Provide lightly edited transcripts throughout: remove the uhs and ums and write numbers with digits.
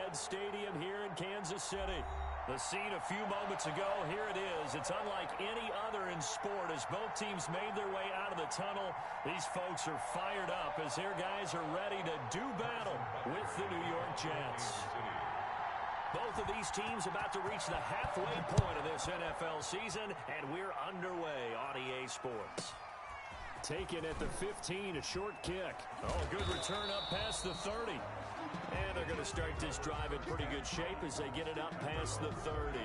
Arrowhead Stadium here in Kansas City. The scene a few moments ago, here it is. It's unlike any other in sport as both teams made their way out of the tunnel. These folks are fired up as their guys are ready to do battle with the New York Jets. Both of these teams about to reach the halfway point of this NFL season, and we're underway on EA Sports. Taken at the 15, a short kick. Oh, good return up past the 30. And they're going to start this drive in pretty good shape as they get it up past the 30.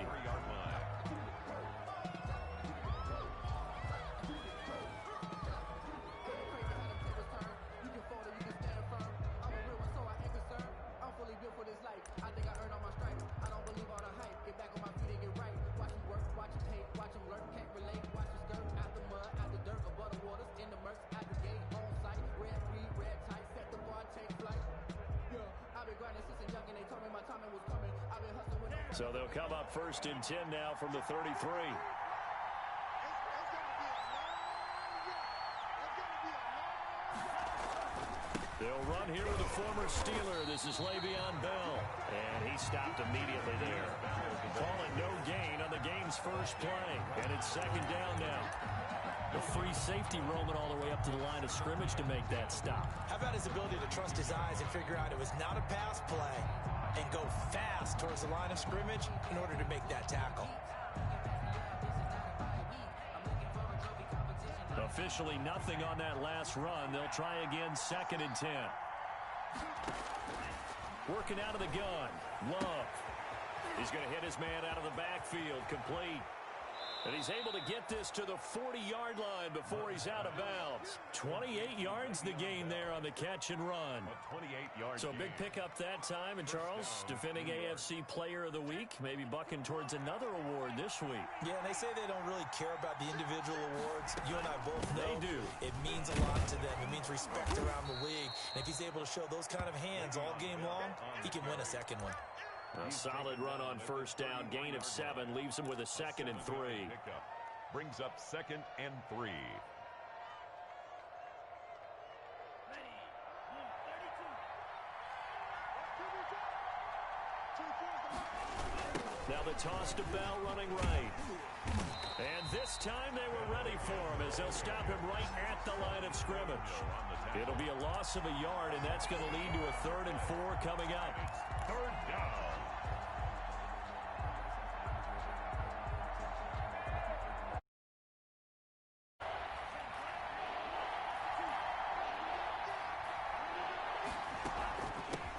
So they'll come up 1st and 10 now from the 33. They'll run here with a former Steeler. This is Le'Veon Bell. And he stopped immediately there. Calling no gain on the game's first play. And it's 2nd down now. The free safety roaming all the way up to the line of scrimmage to make that stop. How about his ability to trust his eyes and figure out it was not a pass play and go fast towards the line of scrimmage in order to make that tackle. Officially nothing on that last run. They'll try again 2nd and 10. Working out of the gun. Love. He's going to hit his man out of the backfield. Complete. And he's able to get this to the 40-yard line before he's out of bounds. 28 yards the gain there on the catch and run. So a big pickup that time. And Charles, defending AFC Player of the Week, maybe bucking towards another award this week. Yeah, and they say they don't really care about the individual awards. You and I both know they do. It means a lot to them. It means respect around the league. And if he's able to show those kind of hands all game long, he can win a second one. A solid run on 1st down. Gain of 7 leaves him with a 2nd and 3. Brings up 2nd and 3. Now the toss to Bell running right. And this time they were ready for him as they'll stop him right at the line of scrimmage. It'll be a loss of a yard, and that's going to lead to a 3rd and 4 coming up. 3rd down.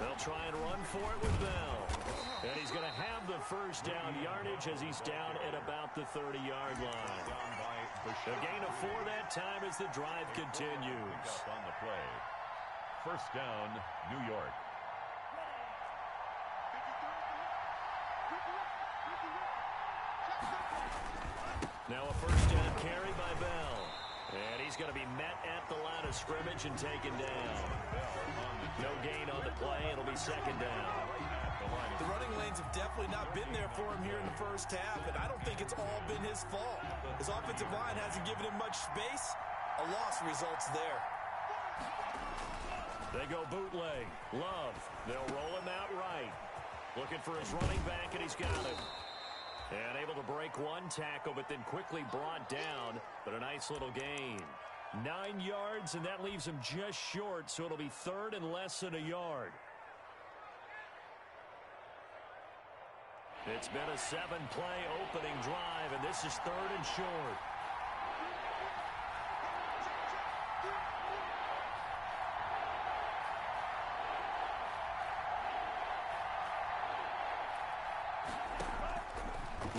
They'll try and run for it with Bell. And he's going to have the 1st down yardage as he's down at about the 30-yard line. A gain of 4 that time as the drive continues. On the play. 1st down, New York. Now a 1st down carry by Bell. And he's going to be met at the line of scrimmage and taken down. No gain on the play. It'll be 2nd down. The running lanes have definitely not been there for him here in the 1st half, and I don't think it's all been his fault. His offensive line hasn't given him much space. A loss results there. They go bootleg. Love. They'll roll him out right. Looking for his running back, and he's got him. And able to break one tackle, but then quickly brought down. But a nice little gain. 9 yards, and that leaves him just short, so it'll be 3rd and less than a yard. It's been a 7-play opening drive, and this is 3rd and short.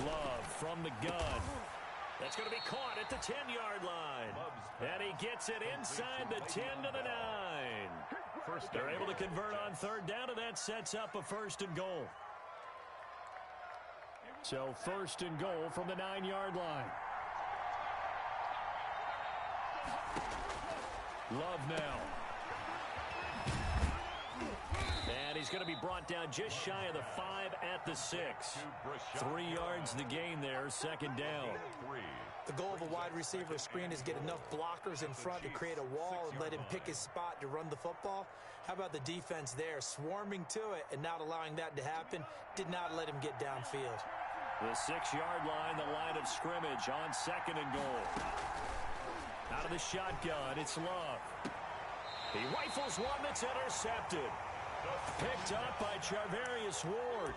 Love from the gun. That's going to be caught at the 10-yard line. And he gets it inside the 10 to the 9. They're able to convert on 3rd down, and that sets up a 1st and goal. So 1st and goal from the 9-yard line. Love now. And he's going to be brought down just shy of the 5 at the 6. 3 yards the gain there, 2nd down. The goal of a wide receiver screen is get enough blockers in front to create a wall and let him pick his spot to run the football. How about the defense there, swarming to it and not allowing that to happen, did not let him get downfield. The 6-yard line, the line of scrimmage on 2nd and goal. Out of the shotgun, it's Love. He rifles one that's intercepted. Picked up by Charvarius Ward.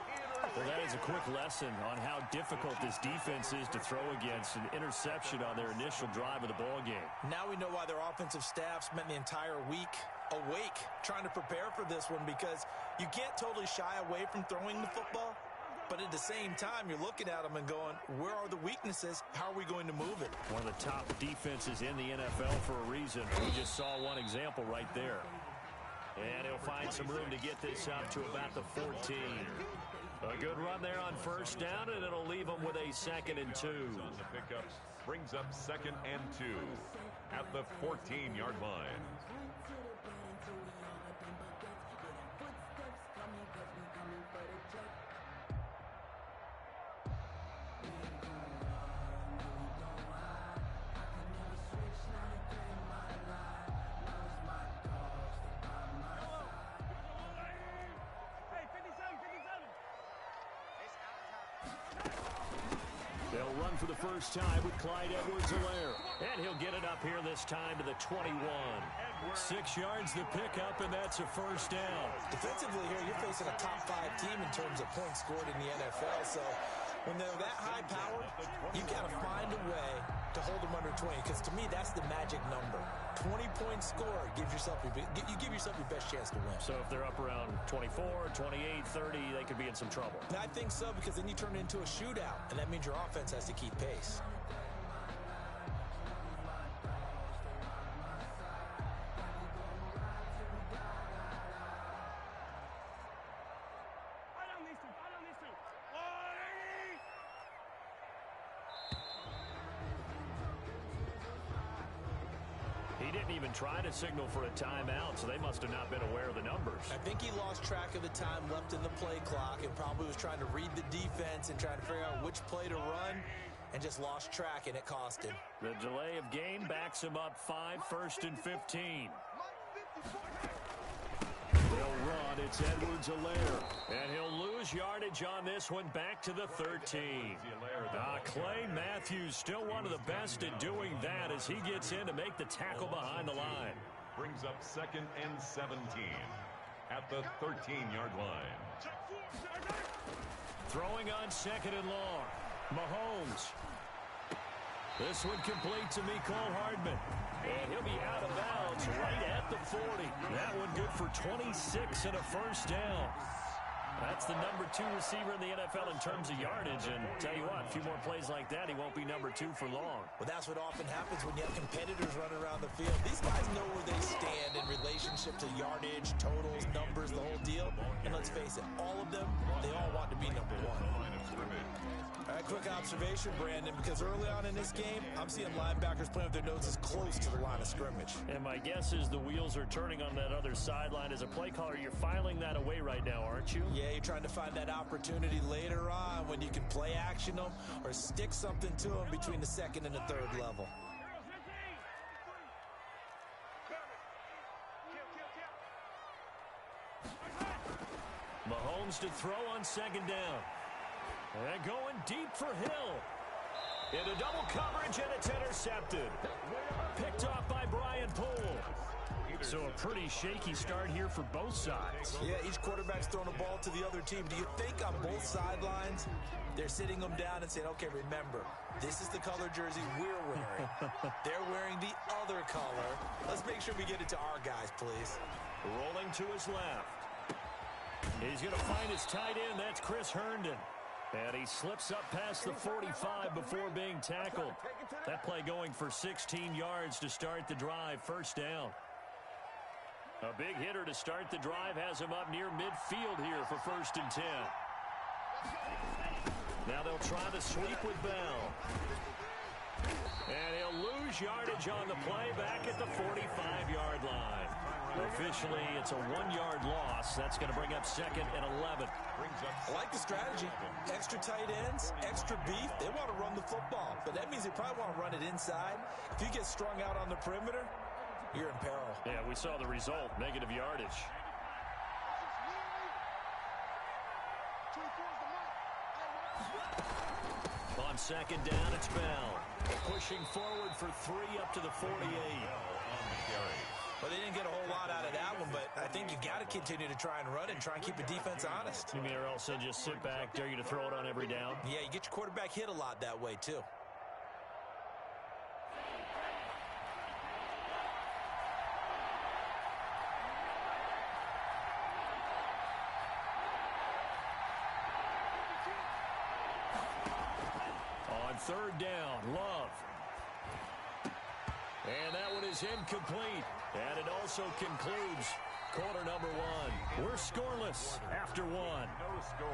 Well, that is a quick lesson on how difficult this defense is to throw against an interception on their initial drive of the ball game. Now we know why their offensive staff spent the entire week awake trying to prepare for this one, because you can't totally shy away from throwing the football, but at the same time you're looking at them and going, where are the weaknesses? How are we going to move it? One of the top defenses in the NFL for a reason. We just saw one example right there. And he'll find some room to get this up to about the 14. A good run there on 1st down, and it'll leave them with a 2nd and 2. On the pickup, brings up 2nd and 2 at the 14-yard line. They'll run for the first time with Clyde Edwards-Helaire. And he'll get it up here this time to the 21. 6 yards the pickup, and that's a 1st down. Defensively here, you're facing a top 5 team in terms of points scored in the NFL. So when they're that high powered, you got to find a way to hold them under 20, because to me, that's the magic number. 20 points scored gives yourself you give yourself your best chance to win. So if they're up around 24, 28, 30, they could be in some trouble. I think so, because then you turn it into a shootout, and that means your offense has to keep pace. He didn't even try to signal for a timeout, so they must have not been aware of the numbers. I think he lost track of the time left in the play clock and probably was trying to read the defense and trying to figure out which play to run, and just lost track, and it cost him. The delay of game backs him up 5, 1st and 15. They'll run. It's Edwards-Helaire. And he'll lose yardage on this one, back to the 13. Clay Matthews, still one of the best at doing that as he gets in to make the tackle behind the line. Brings up 2nd and 17 at the 13-yard line. Throwing on 2nd and long. Mahomes. This one complete to Mecole Hardman. And he'll be out of bounds right at the 40. That one good for 26 and a 1st down. That's the number 2 receiver in the NFL in terms of yardage. And tell you what, a few more plays like that, he won't be number 2 for long. Well, that's what often happens when you have competitors running around the field. These guys know where they stand in relationship to yardage, totals, numbers, the whole deal. And let's face it, all of them, they all want to be number 1. All right, quick observation, Brandon, because early on in this game, I'm seeing linebackers playing with their noses close to the line of scrimmage. And my guess is the wheels are turning on that other sideline. As a play caller, you're filing that away right now, aren't you? Yeah, you're trying to find that opportunity later on when you can play action them or stick something to them between the 2nd and the 3rd level. Mahomes to throw on 2nd down. And going deep for Hill. Into double coverage, and it's intercepted. Picked off by Brian Poole. So a pretty shaky start here for both sides. Yeah, each quarterback's throwing a ball to the other team. Do you think on both sidelines they're sitting them down and saying, okay, remember, this is the color jersey we're wearing. They're wearing the other color. Let's make sure we get it to our guys, please. Rolling to his left. He's going to find his tight end. That's Chris Herndon. And he slips up past the 45 before being tackled. That play going for 16 yards to start the drive. 1st down. A big hitter to start the drive has him up near midfield here for 1st and 10. Now they'll try the sweep with Bell. And he'll lose yardage on the play back at the 45-yard line. Officially, it's a 1-yard loss. That's going to bring up 2nd and 11. I like the strategy. Extra tight ends, extra beef. They want to run the football, but that means they probably want to run it inside. If you get strung out on the perimeter, you're in peril. Yeah, we saw the result, negative yardage. On 2nd down, it's Bell. Pushing forward for 3 up to the 48. Well, they didn't get a whole lot out of that one, but I think you got to continue to try and run and try and keep the defense honest. You mean or else they'll just sit back, dare you to throw it on every down? Yeah, you get your quarterback hit a lot that way, too. On 3rd down, Love. And that one is incomplete. And it also concludes quarter number 1. We're scoreless after 1. No score.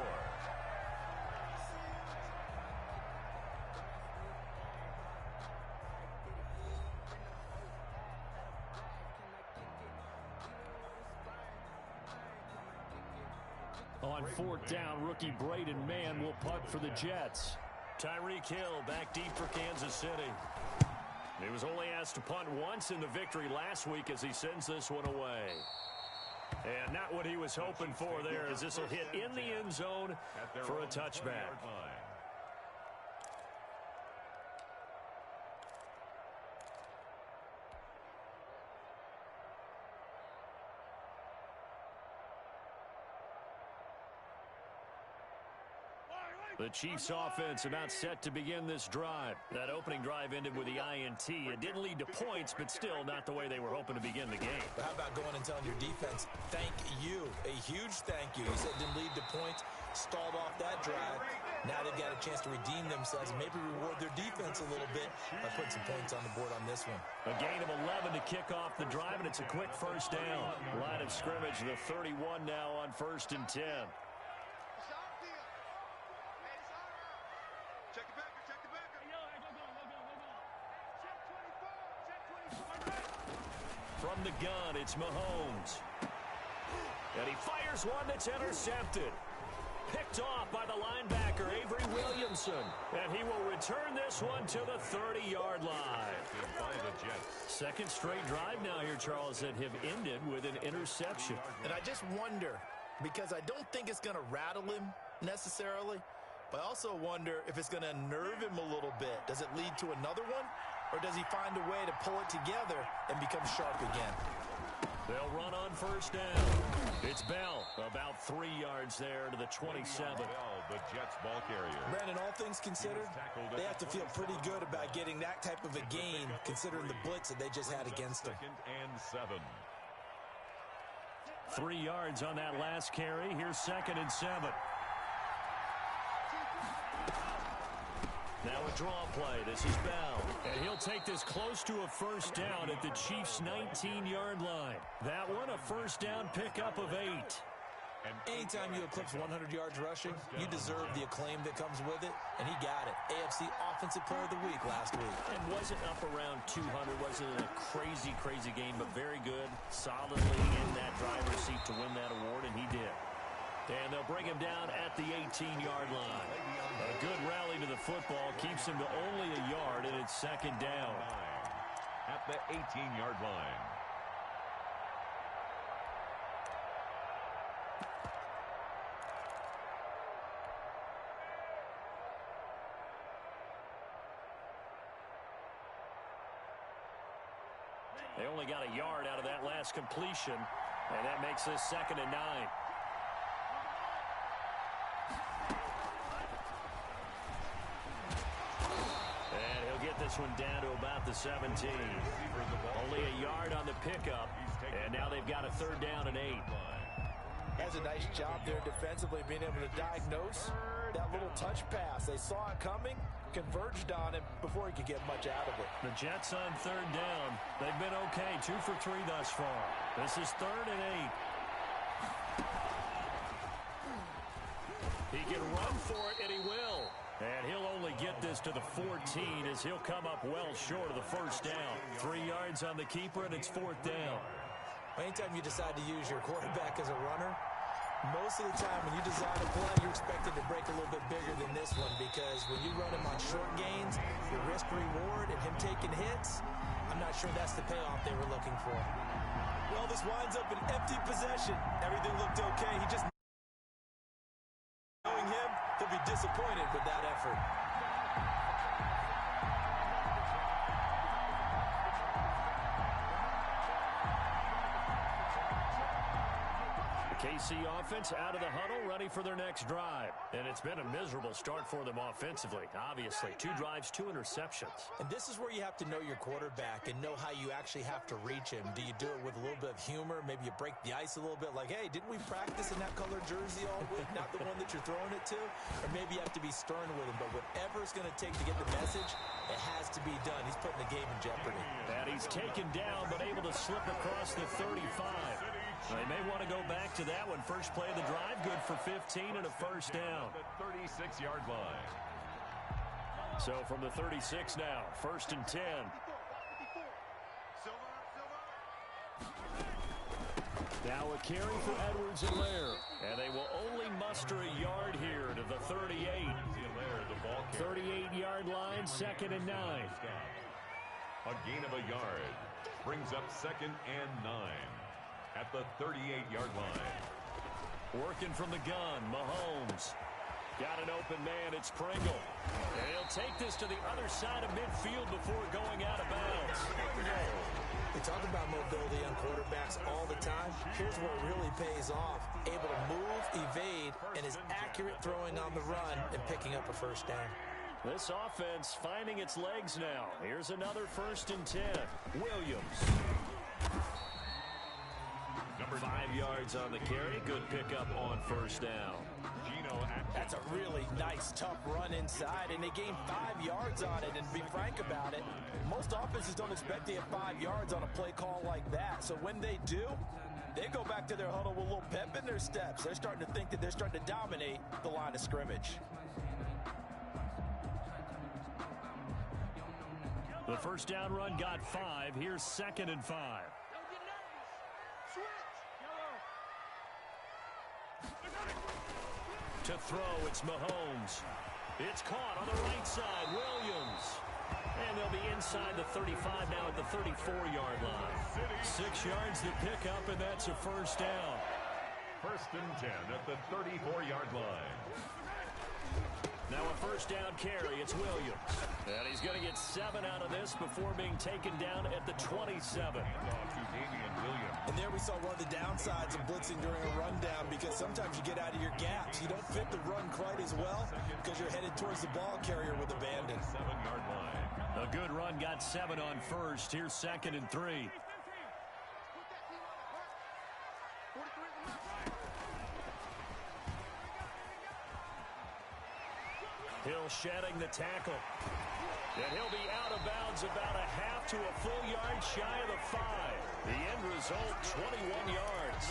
On 4th down, rookie Braden Mann will punt for the Jets. Tyreek Hill back deep for Kansas City. He was only asked to punt once in the victory last week as he sends this one away. And not what he was hoping for there, as this will hit in the end zone for a touchback. The Chiefs offense about set to begin this drive. That opening drive ended with the INT. It didn't lead to points, but still not the way they were hoping to begin the game. But how about going and telling your defense, thank you, a huge thank you. You said it didn't lead to points, stalled off that drive. Now they've got a chance to redeem themselves and maybe reward their defense a little bit by putting some points on the board on this one. A gain of 11 to kick off the drive, and it's a quick first down. Line of scrimmage, the 31 now on 1st and 10. From the gun, it's Mahomes. And he fires one that's intercepted. Picked off by the linebacker, Avery Williamson. And he will return this one to the 30-yard line. Second straight drive now here, Charles, that have ended with an interception. And I just wonder, because I don't think it's going to rattle him necessarily, but I also wonder if it's going to unnerve him a little bit. Does it lead to another one? Or does he find a way to pull it together and become sharp again? They'll run on 1st down. It's Bell, about 3 yards there to the 27. The Jets ball carrier. Brandon, all things considered, they have to feel pretty good about getting that type of a gain, considering the blitz that they just had against them. 2nd and 7. 3 yards on that last carry. Here's 2nd and 7. Now a draw play. This is Bell. And he'll take this close to a first down at the Chiefs' 19-yard line. That one, a first down pickup of 8. Anytime you eclipse 100 yards rushing, you deserve the acclaim that comes with it, and he got it. AFC Offensive Player of the Week last week. And wasn't up around 200, wasn't a crazy, crazy game, but very good, solidly in that driver's seat to win that award, and he did. And they'll bring him down at the 18-yard line. A good rally to the football keeps him to only a yard, and it's 2nd down. At the 18-yard line. They only got a yard out of that last completion, and that makes this 2nd and 9. This one down to about the 17. Only a yard on the pickup, and now they've got a 3rd down and 8. Has a nice job there defensively, being able to diagnose that little touch pass. They saw it coming, converged on him before he could get much out of it. The Jets on 3rd down. They've been okay, 2 for 3 thus far. This is 3rd and 8. He can run for it, and he will. And he'll only get this to the 14 as he'll come up well short of the first down. 3 yards on the keeper, and it's 4th down. Anytime you decide to use your quarterback as a runner, most of the time when you design a play, you're expected to break a little bit bigger than this one, because when you run him on short gains, the risk-reward and him taking hits, I'm not sure that's the payoff they were looking for. Well, this winds up an empty possession. Everything looked okay. He just... Knowing him, he'll be disappointed with that effort. KC offense out of the huddle, ready for their next drive. And it's been a miserable start for them offensively. Obviously, 2 drives, 2 interceptions. And this is where you have to know your quarterback and know how you actually have to reach him. Do you do it with a little bit of humor? Maybe you break the ice a little bit, like, hey, didn't we practice in that color jersey all week? Not the one that you're throwing it to? Or maybe you have to be stern with him. But whatever it's going to take to get the message, it has to be done. He's putting the game in jeopardy. And he's taken down, but able to slip across the 35. They may want to go back to that one. First play of the drive, good for 15 and a first down. The 36-yard line. So from the 36 now, 1st and 10. Now a carry for Edwards-Helaire. And they will only muster a yard here to the 38. 38-yard line, 2nd and 9. A gain of a yard. Brings up 2nd and 9. At the 38-yard line. Working from the gun, Mahomes. Got an open man, it's Pringle. And he'll take this to the other side of midfield before going out of bounds. We talk about mobility on quarterbacks all the time. Here's where it really pays off. Able to move, evade, and is accurate throwing on the run and picking up a first down. This offense finding its legs now. Here's another 1st and 10. Williams. 5 yards on the carry. Good pickup on 1st down. That's a really nice, tough run inside, and they gained 5 yards on it. And to be frank about it, most offenses don't expect to get 5 yards on a play call like that. So when they do, they go back to their huddle with a little pep in their steps. They're starting to think that they're starting to dominate the line of scrimmage. The first down run got 5. Here's 2nd and 5. To throw, it's Mahomes. It's caught on the right side, Williams. And they'll be inside the 35 now at the 34-yard line. 6 yards to pick up, and that's a first down. 1st and 10 at the 34-yard line. Now a first down carry, it's Williams. And he's going to get 7 out of this before being taken down at the 27. And there we saw one of the downsides of blitzing during a rundown, because sometimes you get out of your gaps. You don't fit the run quite as well because you're headed towards the ball carrier with abandon. 7-yard line. A good run got 7 on 1st. Here's 2nd and 3. Hill shedding the tackle. And he'll be out of bounds about a half to a full yard shy of the 5. The end result, 21 yards.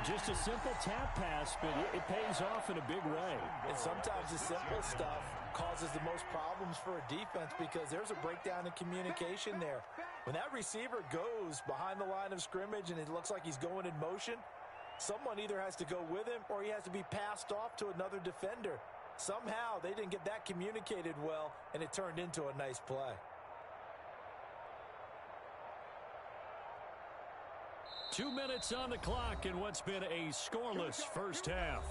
Just a simple tap pass, but it pays off in a big way. And sometimes the simple stuff causes the most problems for a defense, because there's a breakdown in communication there. When that receiver goes behind the line of scrimmage and it looks like he's going in motion, someone either has to go with him or he has to be passed off to another defender. Somehow they didn't get that communicated well, and it turned into a nice play. Two minutes on the clock in what's been a scoreless first half.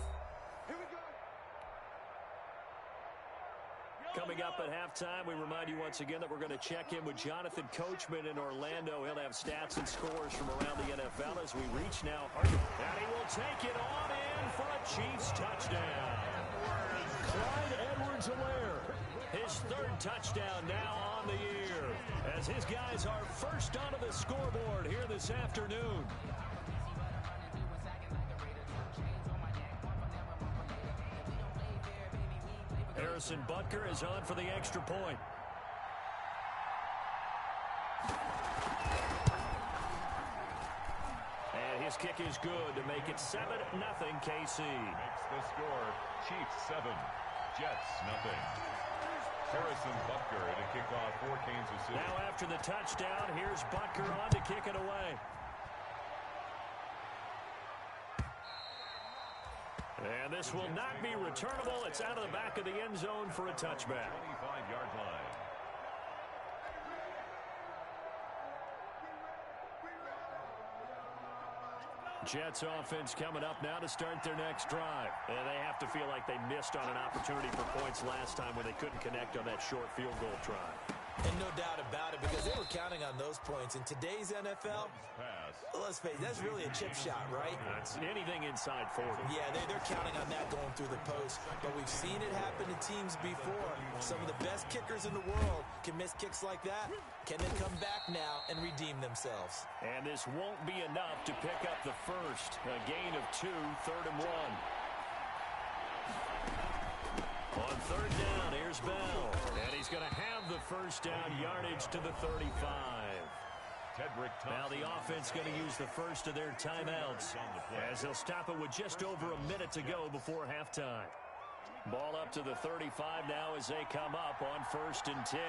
Coming up at halftime, we remind you once again that we're going to check in with Jonathan Coachman in Orlando. He'll have stats and scores from around the NFL as we reach now. And he will take it on in for a Chiefs touchdown. Clyde Edwards-Helaire, his 3rd touchdown now on the year, as his guys are first onto the scoreboard here this afternoon. Harrison Butker is on for the extra point. And his kick is good to make it 7-0 KC. Makes the score. Chiefs 7, Jets nothing. Harrison Butker to kick off for Kansas City. Now after the touchdown, here's Butker on to kick it away. And this will not be returnable. It's out of the back of the end zone for a touchback. 25-yard line. Jets offense coming up now to start their next drive. And they have to feel like they missed on an opportunity for points last time when they couldn't connect on that short field goal try. And no doubt about it, because they were counting on those points. In today's NFL, let's face it, that's really a chip shot, right? That's anything inside 40. Yeah, they're counting on that going through the post. But we've seen it happen to teams before. Some of the best kickers in the world can miss kicks like that. Can they come back now and redeem themselves? And this won't be enough to pick up the first. A gain of 2, 3rd and 1. On 3rd down, here's Bell. And he's going to have the first down, yardage to the 35. Now the offense going to use the first of their timeouts as they'll stop it with just over a minute to go before halftime. Ball up to the 35 now as they come up on 1st and 10.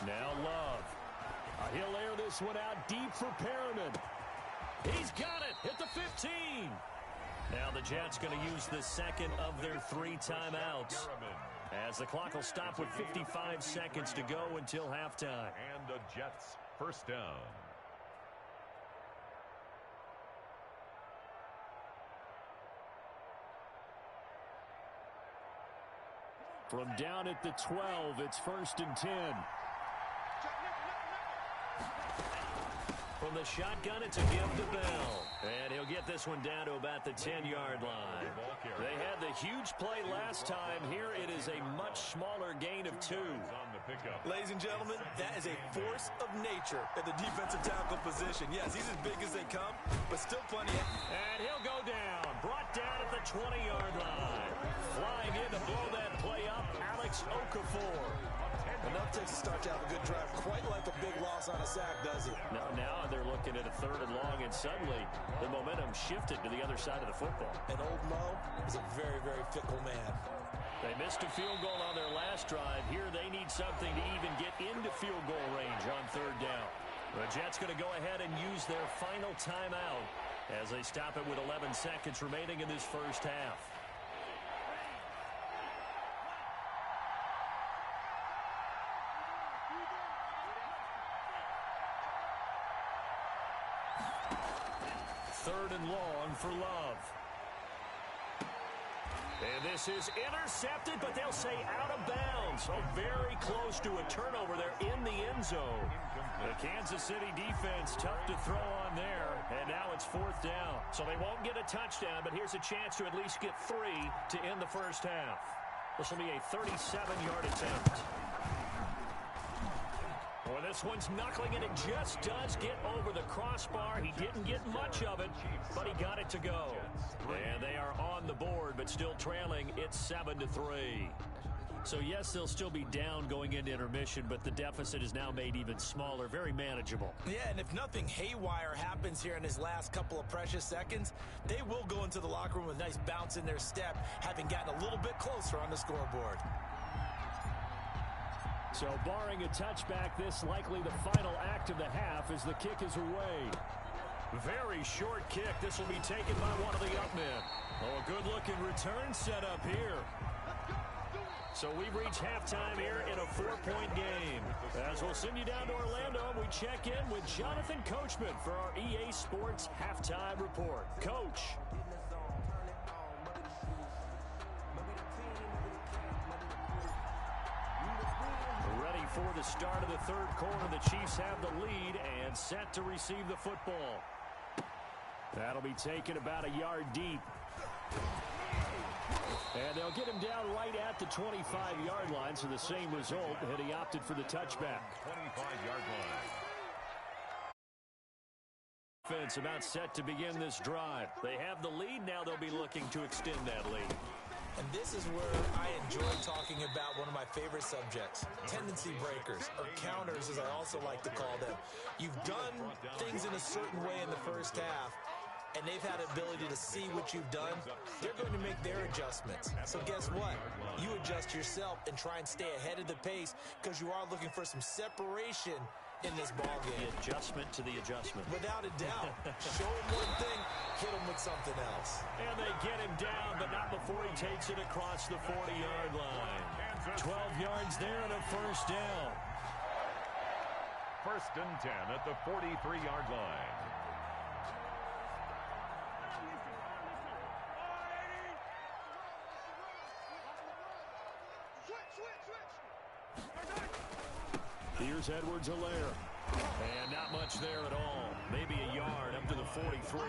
Now Love. He'll air this one out deep for Perriman. He's got it at the 15. Now the Jets going to use the second of their 3 timeouts as the clock will stop with 55 seconds to go until halftime. And the Jets first down. From down at the 12, it's 1st and 10. From the shotgun, it's a give to Bell. And he'll get this one down to about the 10-yard line. They had the huge play last time. Here it is a much smaller gain of 2. Ladies and gentlemen, that is a force of nature at the defensive tackle position. Yes, he's as big as they come, but still plenty of... And he'll go down. Brought down at the 20-yard line. Flying in to blow that play up, Alex Okafor. Enough to start to have a good drive. Quite like a big loss on a sack, does it? Now they're looking at a 3rd and long, and suddenly the momentum shifted to the other side of the football. And old Mo is a very, very fickle man. They missed a field goal on their last drive. Here they need something to even get into field goal range on 3rd down. The Jets going to go ahead and use their final timeout as they stop it with 11 seconds remaining in this first half. Third and long for Love. And this is intercepted, but they'll say out of bounds. So very close to a turnover there in the end zone. The Kansas City defense tough to throw on there. And now it's 4th down. So they won't get a touchdown, but here's a chance to at least get 3 to end the first half. This will be a 37-yard attempt. Well, this one's knuckling, and it just does get over the crossbar. He didn't get much of it, but he got it to go. And they are on the board, but still trailing. It's 7-3. So, yes, they'll still be down going into intermission, but the deficit is now made even smaller, very manageable. Yeah, and if nothing haywire happens here in his last couple of precious seconds, they will go into the locker room with a nice bounce in their step, having gotten a little bit closer on the scoreboard. So barring a touchback, this likely the final act of the half as the kick is away. Very short kick. This will be taken by one of the up men. Oh, a good-looking return set up here. So we've reached halftime here in a 4-point game. As we'll send you down to Orlando, we check in with Jonathan Coachman for our EA Sports Halftime Report. Coach. For the start of the 3rd quarter, the Chiefs have the lead and set to receive the football. That'll be taken about a yard deep. And they'll get him down right at the 25-yard line, so the same result, and he opted for the touchback. 25-yard line. Offense about set to begin this drive. They have the lead. Now they'll be looking to extend that lead. And this is where I enjoy talking about one of my favorite subjects, tendency breakers, or counters as I also like to call them. You've done things in a certain way in the first half, and they've had the ability to see what you've done. They're going to make their adjustments. So guess what? You adjust yourself and try and stay ahead of the pace because you are looking for some separation in this ball game. The adjustment to the adjustment. Without a doubt. Show him one thing, hit him with something else. And they get him down, but not before he takes it across the 40-yard line. 12 yards there and a first down. First and 10 at the 43-yard line. Here's Edwards-Helaire. And not much there at all. Maybe a yard up to the 43.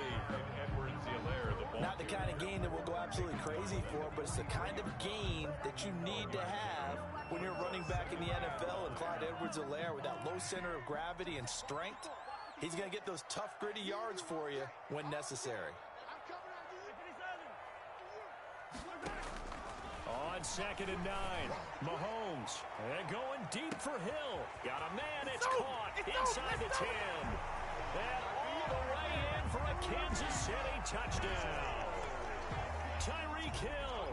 Edwards-Helaire, the ball. Not the kind of gain that we'll go absolutely crazy for, but it's the kind of gain that you need to have when you're running back in the NFL. And Clyde Edwards-Helaire, with that low center of gravity and strength, he's going to get those tough, gritty yards for you when necessary. On 2nd and 9, Mahomes. And going deep for Hill. Got a man, it's caught inside the 10. And all the way in for a Kansas City touchdown. Tyreek Hill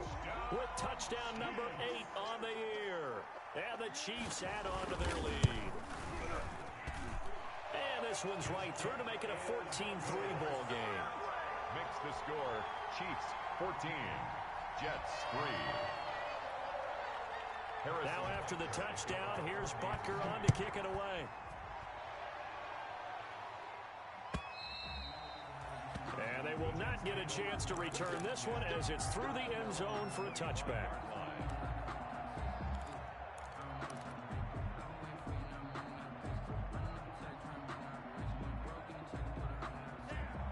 with touchdown number 8 on the year. And the Chiefs add on to their lead. And this one's right through to make it a 14-3 ball game. Makes the score Chiefs 14, Jets 3. Harrison. Now after the touchdown, here's Butker on to kick it away. And they will not get a chance to return this one as it's through the end zone for a touchback.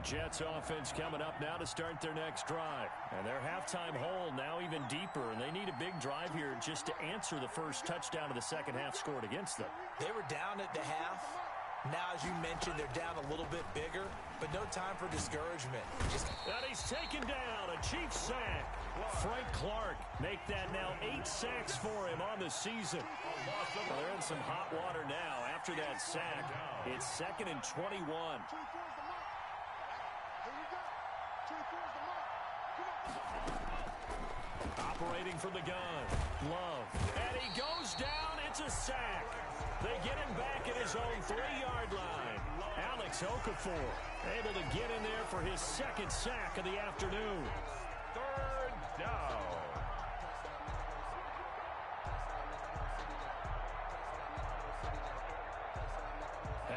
Jets offense coming up now to start their next drive. And their halftime hole now even deeper, and they need a big drive here just to answer the first touchdown of the second half scored against them. They were down at the half. Now, as you mentioned, they're down a little bit bigger, but no time for discouragement. And he's taken down, a Chiefs sack. Frank Clark make that now 8 sacks for him on the season. Well, they're in some hot water now after that sack. It's 2nd and 21. Operating from the gun, Love. And he goes down, it's a sack. They get him back at his own 3-yard line. Alex Okafor able to get in there for his 2nd sack of the afternoon. 3rd down.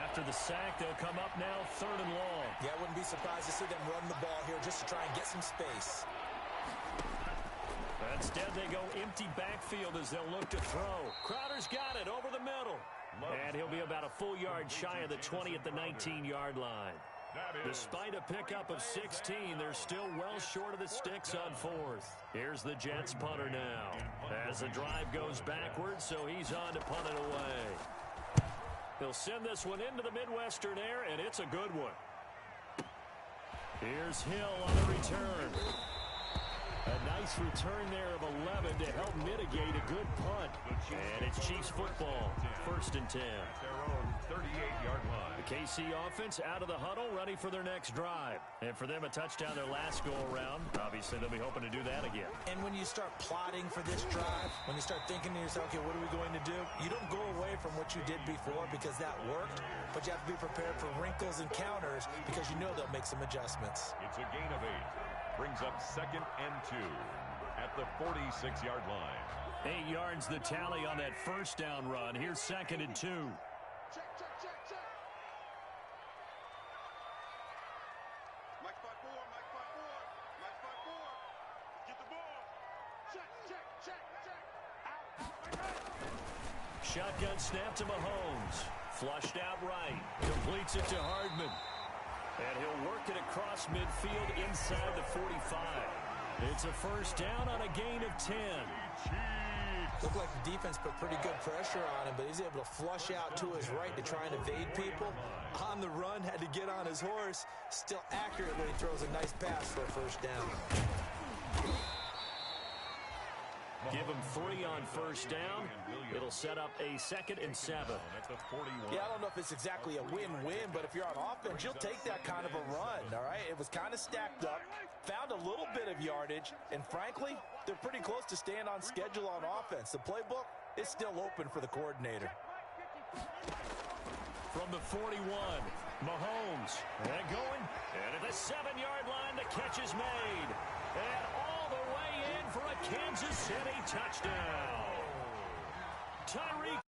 After the sack, they'll come up now 3rd and long. Yeah, I wouldn't be surprised to see them run the ball here just to try and get some space. Instead, they go empty backfield as they'll look to throw. Crowder's got it over the middle. And he'll be about a full yard shy of the 20 at the 19-yard line. Despite a pickup of 16, they're still well short of the sticks on 4th. Here's the Jets punter now. As the drive goes backwards, so he's on to punt it away. He'll send this one into the Midwestern air, and it's a good one. Here's Hill on the return. A nice return there of 11 to help mitigate a good punt. And it's Chiefs football, 1st and 10. Their own 38-yard line. The KC offense out of the huddle, ready for their next drive. And for them, a touchdown their last go-around. Obviously, they'll be hoping to do that again. And when you start plotting for this drive, when you start thinking to yourself, okay, what are we going to do? You don't go away from what you did before because that worked, but you have to be prepared for wrinkles and counters because you know they'll make some adjustments. It's a gain of 8. Brings up 2nd and 2 at the 46-yard line. 8 yards the tally on that first down run. Here's 2nd and 2. Check. Mike 5-4. Mike 5-4. Get the ball. Check. Shotgun snap to Mahomes. Flushed out right. Completes it to Hardman. And he'll work it across midfield inside the 45. It's a first down on a gain of 10. Looked like the defense put pretty good pressure on him, but he's able to flush out to his right to try and evade people. On the run, had to get on his horse. Still accurately throws a nice pass for a first down. Give him 3 on first down. It'll set up a 2nd and 7. Yeah, I don't know if it's exactly a win-win, but if you're on offense, you'll take that kind of a run, all right? It was kind of stacked up, found a little bit of yardage, and frankly, they're pretty close to staying on schedule on offense. The playbook is still open for the coordinator. from the 41. Mahomes. And going. And at the 7-yard line, the catch is made. And all the way in for a Kansas City touchdown. Tyreek